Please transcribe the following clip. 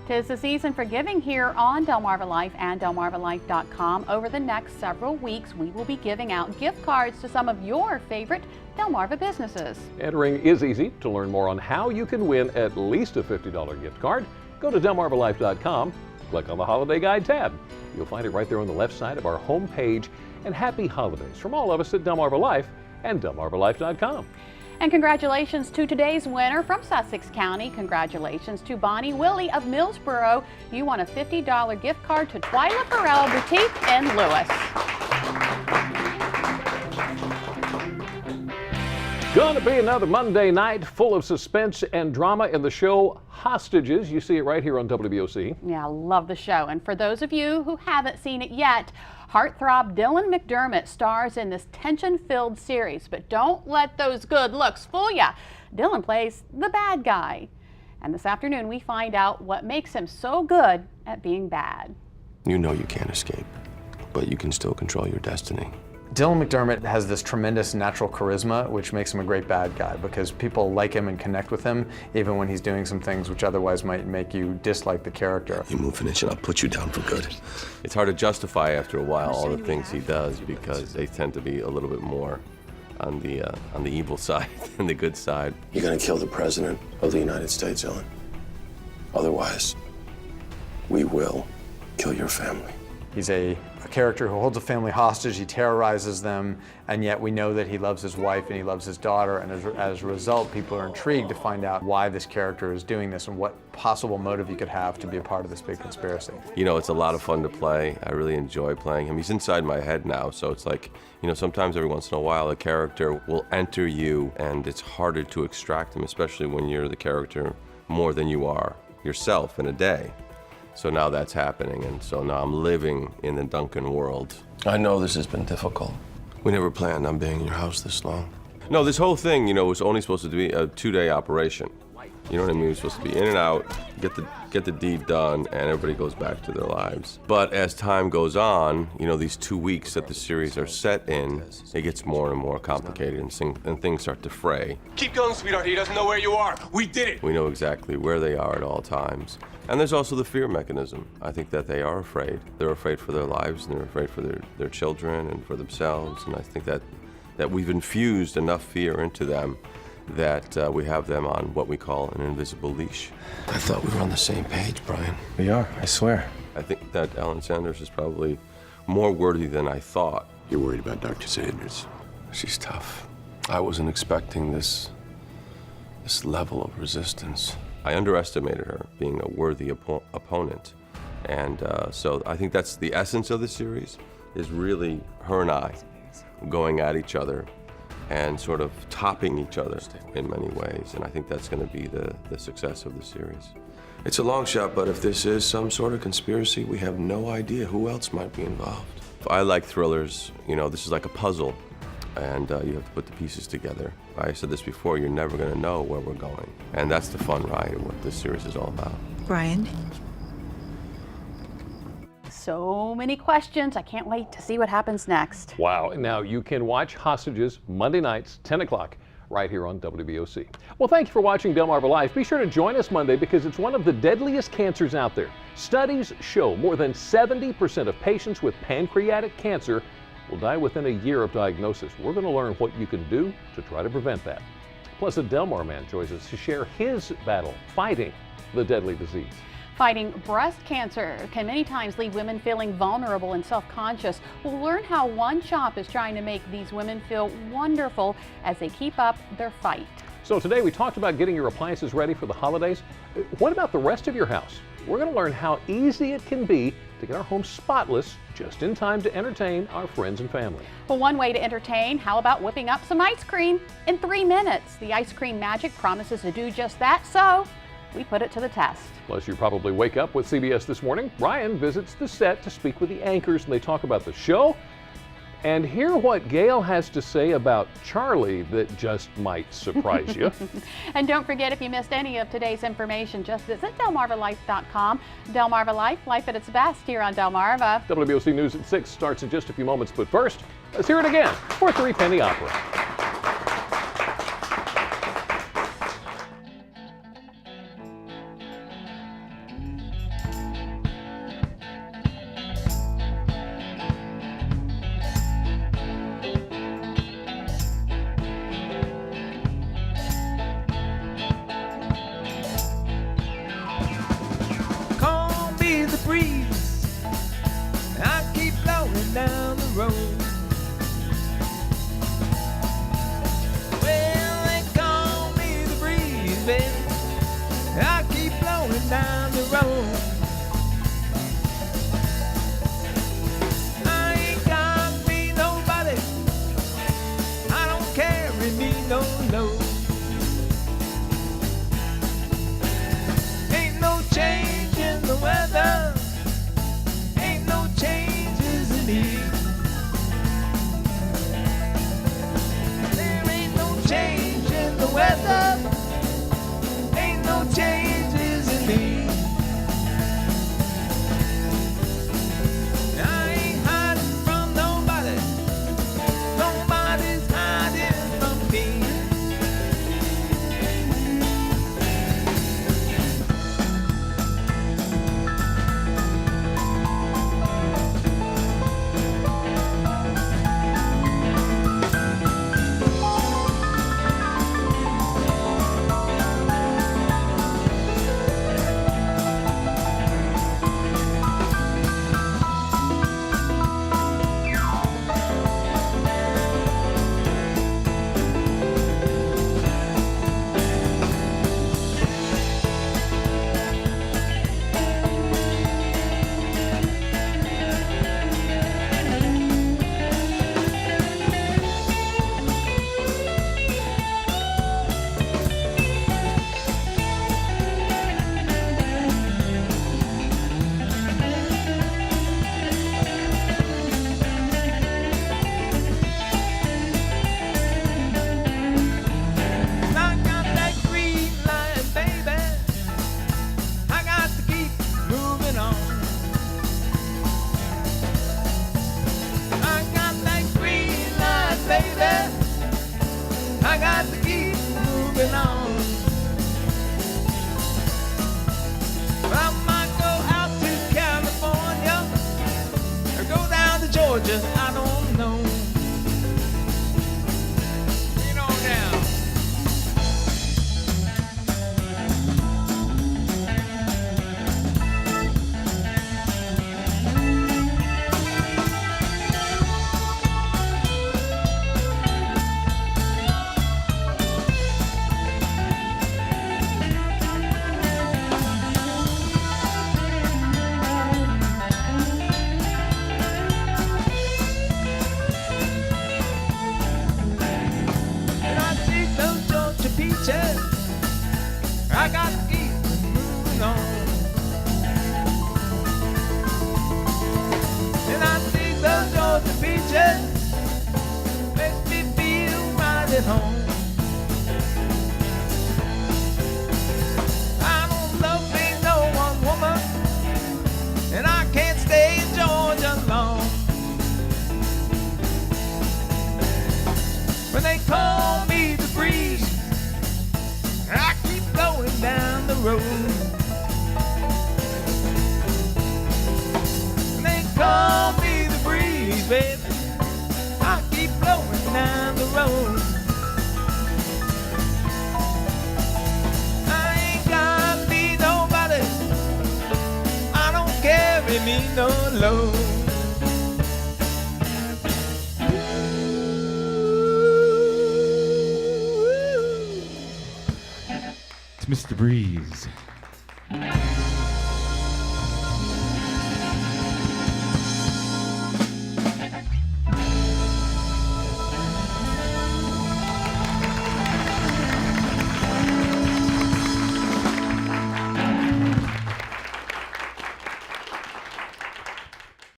'Tis the season for giving here on Delmarva Life and delmarvalife.com. Over the next several weeks, we will be giving out gift cards to some of your favorite Delmarva businesses. Entering is easy. To learn more on how you can win at least a $50 gift card, go to delmarvalife.com, click on the Holiday Guide tab. You'll find it right there on the left side of our home page. And happy holidays from all of us at Delmarva Life and delmarvalife.com. And congratulations to today's winner from Sussex County. Congratulations to Bonnie Willie of Millsboro. You won a $50 gift card to Twyla Farrell Boutique in Lewis. Gonna be another Monday night full of suspense and drama in the show Hostages. You see it right here on WBOC. Yeah, I love the show. And for those of you who haven't seen it yet, heartthrob Dylan McDermott stars in this tension-filled series. But don't let those good looks fool ya. Dylan plays the bad guy. And this afternoon we find out what makes him so good at being bad. You know you can't escape, but you can still control your destiny. Dylan McDermott has this tremendous natural charisma, which makes him a great bad guy because people like him and connect with him, even when he's doing some things which otherwise might make you dislike the character. You move an inch and I'll put you down for good. It's hard to justify after a while all the things he does because they tend to be a little bit more on the evil side than the good side. You're gonna kill the president of the United States, Ellen. Otherwise, we will kill your family. He's a character who holds a family hostage, he terrorizes them, and yet we know that he loves his wife and he loves his daughter, and as a result, people are intrigued to find out why this character is doing this and what possible motive he could have to be a part of this big conspiracy. You know, it's a lot of fun to play. I really enjoy playing him. He's inside my head now, so it's like, you know, sometimes every once in a while a character will enter you and it's harder to extract him, especially when you're the character more than you are yourself in a day. So now that's happening, and so now I'm living in the Duncan world. I know this has been difficult. We never planned on being in your house this long. No, this whole thing, you know, was only supposed to be a 2-day operation. You know what I mean? It was supposed to be in and out, get the deed done, and everybody goes back to their lives. But as time goes on, you know, these 2 weeks that the series are set in, it gets more and more complicated, and things start to fray. Keep going, sweetheart. He doesn't know where you are. We did it. We know exactly where they are at all times. And there's also the fear mechanism. I think that they are afraid. They're afraid for their lives, and they're afraid for their children and for themselves. And I think that we've infused enough fear into them that we have them on what we call an invisible leash. I thought we were on the same page, Brian. We are, I swear. I think that Ellen Sanders is probably more worthy than I thought. You're worried about Dr. Sanders. She's tough. I wasn't expecting this level of resistance. I underestimated her being a worthy opponent. And so I think that's the essence of the series, is really her and I going at each other and sort of topping each other in many ways. And I think that's going to be the success of the series. It's a long shot, but if this is some sort of conspiracy, we have no idea who else might be involved. I like thrillers. You know, this is like a puzzle, and you have to put the pieces together. I said this before, you're never going to know where we're going. And that's the fun ride of what this series is all about. Brian? So many questions. I can't wait to see what happens next. Wow. Now you can watch Hostages Monday nights, 10 o'clock, right here on WBOC. Well, thank you for watching Delmarva Life. Be sure to join us Monday because it's one of the deadliest cancers out there. Studies show more than 70% of patients with pancreatic cancer will die within a year of diagnosis. We're going to learn what you can do to try to prevent that. Plus, a Delmar man joins us to share his battle fighting the deadly disease. Fighting breast cancer can many times leave women feeling vulnerable and self-conscious. We'll learn how one shop is trying to make these women feel wonderful as they keep up their fight. So today we talked about getting your appliances ready for the holidays. What about the rest of your house? We're going to learn how easy it can be to get our home spotless just in time to entertain our friends and family. Well, one way to entertain, how about whipping up some ice cream in 3 minutes? The ice cream magic promises to do just that, so we put it to the test. Plus, you probably wake up with CBS This Morning. Ryan visits the set to speak with the anchors, and they talk about the show and hear what Gail has to say about Charlie that just might surprise you. And don't forget, if you missed any of today's information, just visit delmarvalife.com. Delmarva Life, life at its best here on Delmarva. WBOC News at 6 starts in just a few moments, but first, let's hear it again for 3 Penny Opera. down the road. I ain't got me nobody. I don't carry me no load. Ain't no change in the weather. Ain't no changes in me. There ain't no change in the weather. Ain't no changes in me. I ain't hiding from nobody. Nobody's hiding from me. I got that green light, baby. I got to keep moving on. I got that green light, baby. I got to keep moving on. I might go out to California or go down to Georgia. I don't know. Get on down. And I see those Georgia peaches. I got to keep moving on. And I see those Georgia peaches. Makes me feel right at home. I don't love me no one woman, and I can't stay in Georgia long. When they call me the breeze, I keep going down the road. When they call me the breeze, baby, I keep blowing down the road. I ain't got me nobody. I don't carry me no load. It's Mr. Breeze.